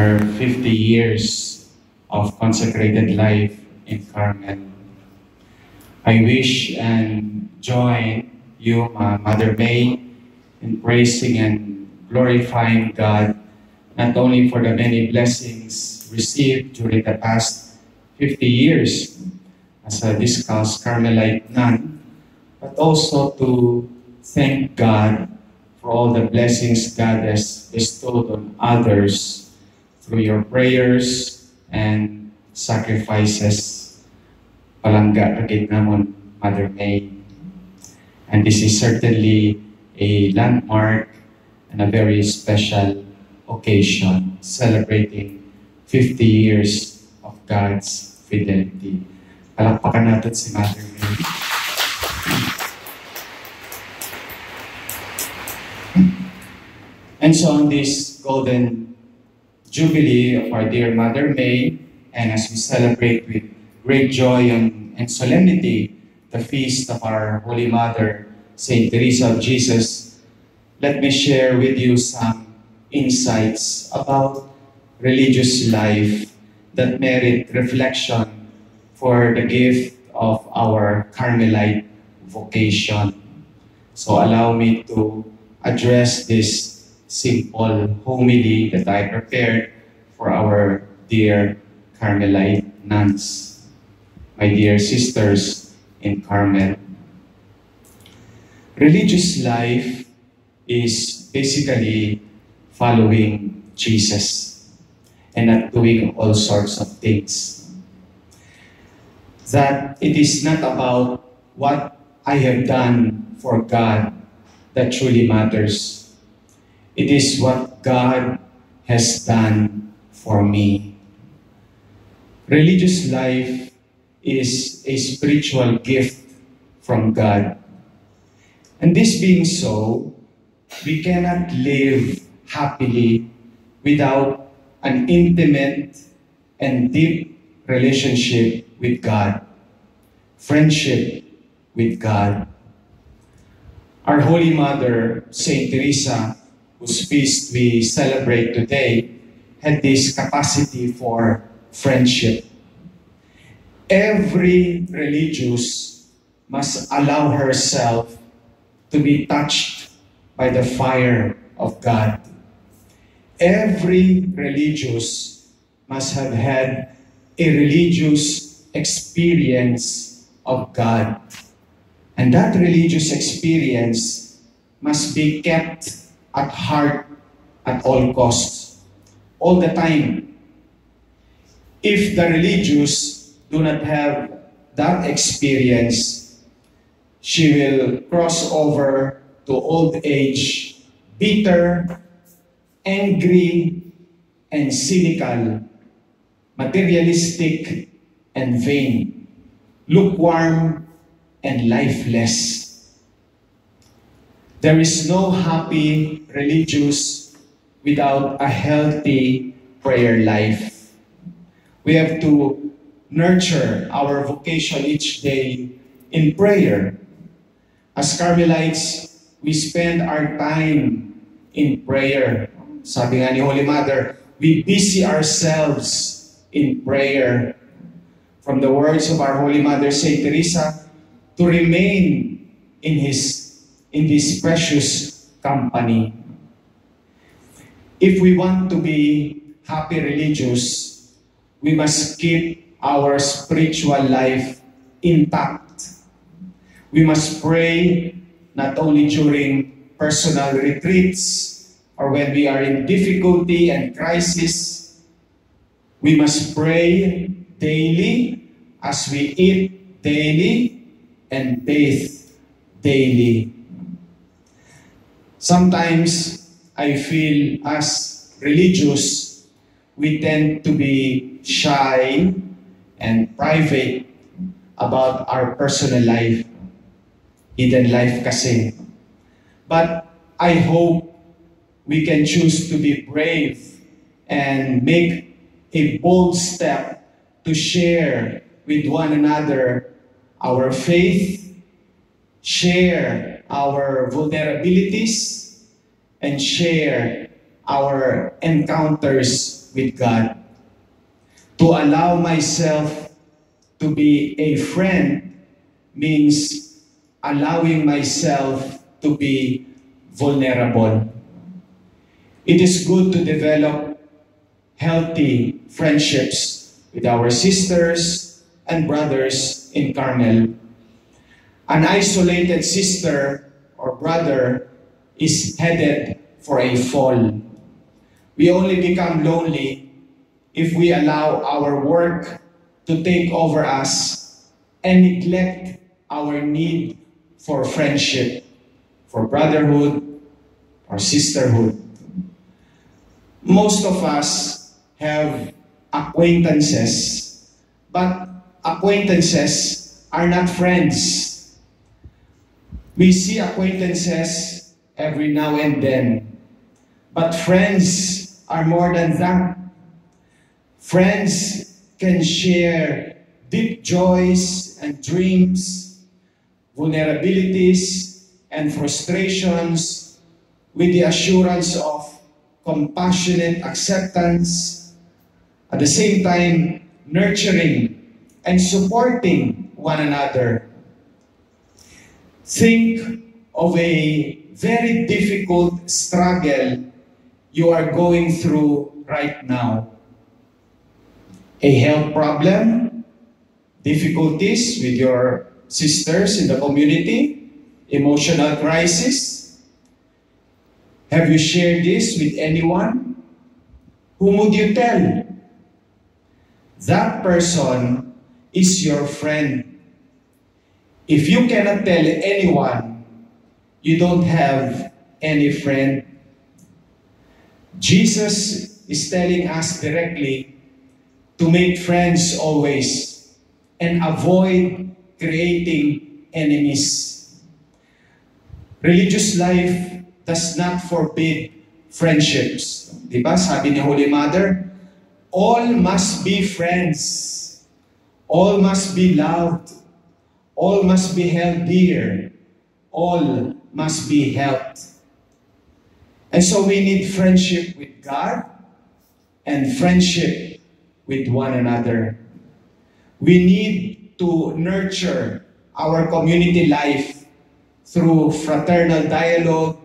her 50 years of consecrated life in Carmel. I wish and join you, Mother May, in praising and glorifying God, not only for the many blessings received during the past 50 years as a discalced Carmelite nun, but also to thank God for all the blessings God has bestowed on others through your prayers and sacrifices. Palangga kagid namon, Mother May. And this is certainly a landmark and a very special occasion, celebrating 50 years of God's fidelity. Palakpakan natin si Mother May. And so on this golden jubilee of our dear Mother May, and as we celebrate with great joy and solemnity the feast of our Holy Mother, Saint Teresa of Jesus, let me share with you some insights about religious life that merit reflection for the gift of our Carmelite vocation. So allow me to address this simple homily that I prepared for our dear Carmelite nuns, my dear sisters in Carmel. Religious life is basically following Jesus and not doing all sorts of things. That it is not about what I have done for God that truly matters. It is what God has done for me. Religious life is a spiritual gift from God. And this being so, we cannot live happily without an intimate and deep relationship with God, friendship with God. Our Holy Mother, Saint Teresa, whose feast we celebrate today, had this capacity for friendship. Every religious must allow herself to be touched by the fire of God. Every religious must have had a religious experience of God. And that religious experience must be kept at heart at all costs, all the time. If the religious do not have that experience, she will cross over to old age, bitter, angry, and cynical, materialistic and vain, lukewarm and lifeless. There is no happy religious without a healthy prayer life. We have to nurture our vocation each day in prayer. As Carmelites, we spend our time in prayer. Sabi nga ni Holy Mother, we busy ourselves in prayer. From the words of our Holy Mother, Saint Teresa, to remain in this precious company. If we want to be happy religious, we must keep our spiritual life intact. We must pray not only during personal retreats or when we are in difficulty and crisis. We must pray daily as we eat daily and bathe daily. Sometimes I feel as religious, we tend to be shy and private about our personal life, hidden life kasi. But I hope we can choose to be brave and make a bold step to share with one another our faith, share our vulnerabilities, and share our encounters with God. To allow myself to be a friend means allowing myself to be vulnerable. It is good to develop healthy friendships with our sisters and brothers in Carmel. An isolated sister or brother is headed for a fall. We only become lonely if we allow our work to take over us and neglect our need for friendship, for brotherhood or sisterhood. Most of us have acquaintances, but acquaintances are not friends. We see acquaintances every now and then, but friends are more than that. Friends can share deep joys and dreams, vulnerabilities and frustrations with the assurance of compassionate acceptance, at the same time nurturing and supporting one another. Think of a very difficult struggle you are going through right now. A health problem, difficulties with your sisters in the community, emotional crisis. Have you shared this with anyone? Whom would you tell? That person is your friend. If you cannot tell anyone, you don't have any friend. Jesus is telling us directly to make friends always and avoid creating enemies. Religious life does not forbid friendships. Diba? Sabi ni Holy Mother, all must be friends. All must be loved. All must be held dear. All must be helped. And so we need friendship with God and friendship with one another. We need to nurture our community life through fraternal dialogue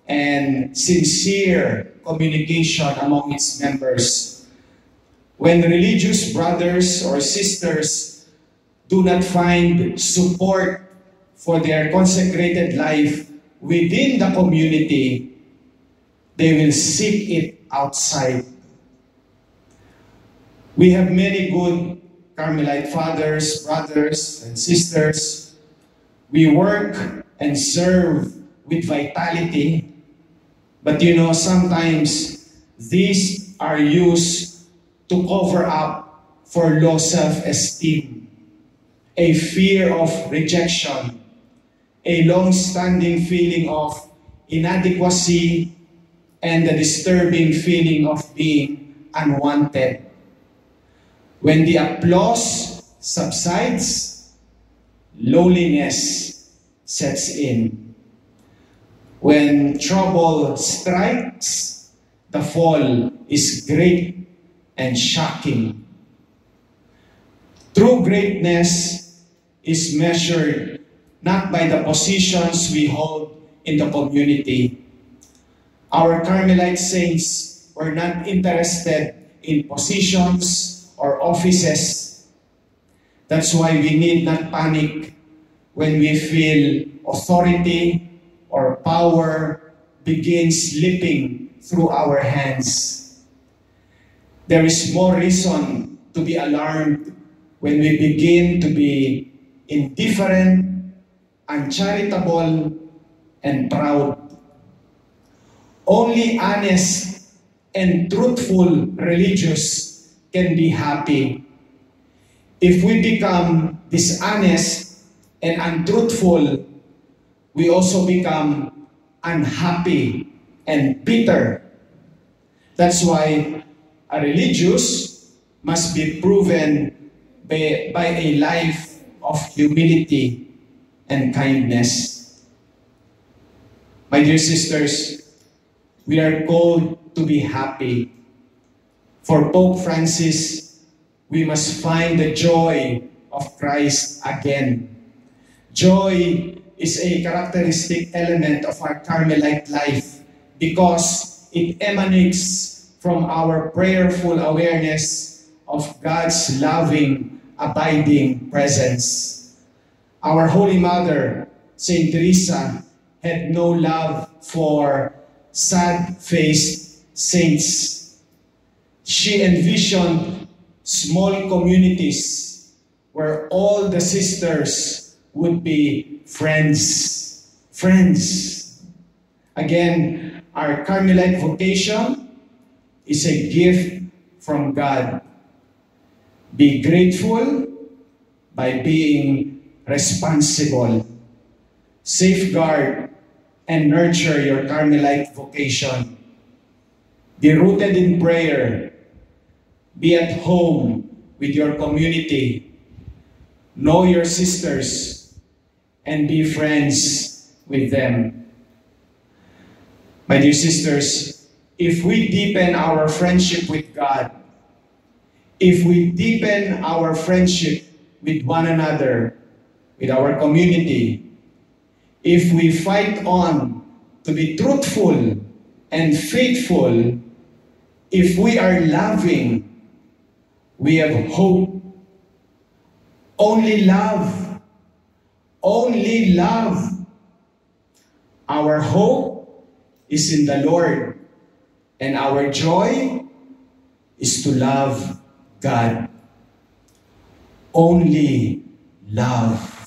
and sincere communication among its members. When religious brothers or sisters do not find support for their consecrated life within the community, they will seek it outside. We have many good Carmelite fathers, brothers, and sisters. We work and serve with vitality, but you know, sometimes these are used to cover up for low self-esteem, a fear of rejection, a long-standing feeling of inadequacy, and the disturbing feeling of being unwanted. When the applause subsides, loneliness sets in. When trouble strikes, the fall is great and shocking. True greatness is measured not by the positions we hold in the community. Our Carmelite saints were not interested in positions or offices. That's why we need not panic when we feel authority or power begin slipping through our hands. There is more reason to be alarmed when we begin to be indifferent, uncharitable, and proud. Only honest and truthful religious can be happy. If we become dishonest and untruthful, we also become unhappy and bitter. That's why a religious must be proven by a life of humility and kindness. My dear sisters, we are called to be happy. For Pope Francis, we must find the joy of Christ again. Joy is a characteristic element of our Carmelite life because it emanates from our prayerful awareness of God's loving, abiding presence. Our Holy Mother, Saint Teresa, had no love for sad-faced saints. She envisioned small communities where all the sisters would be friends. Friends. Again, our Carmelite vocation is a gift from God. Be grateful by being responsible. Safeguard and nurture your Carmelite vocation. Be rooted in prayer. Be at home with your community. Know your sisters and be friends with them. My dear sisters, if we deepen our friendship with God, if we deepen our friendship with one another, with our community, if we fight on to be truthful and faithful, if we are loving, we have hope. Only love. Only love. Our hope is in the Lord, and our joy is to love God. Only love.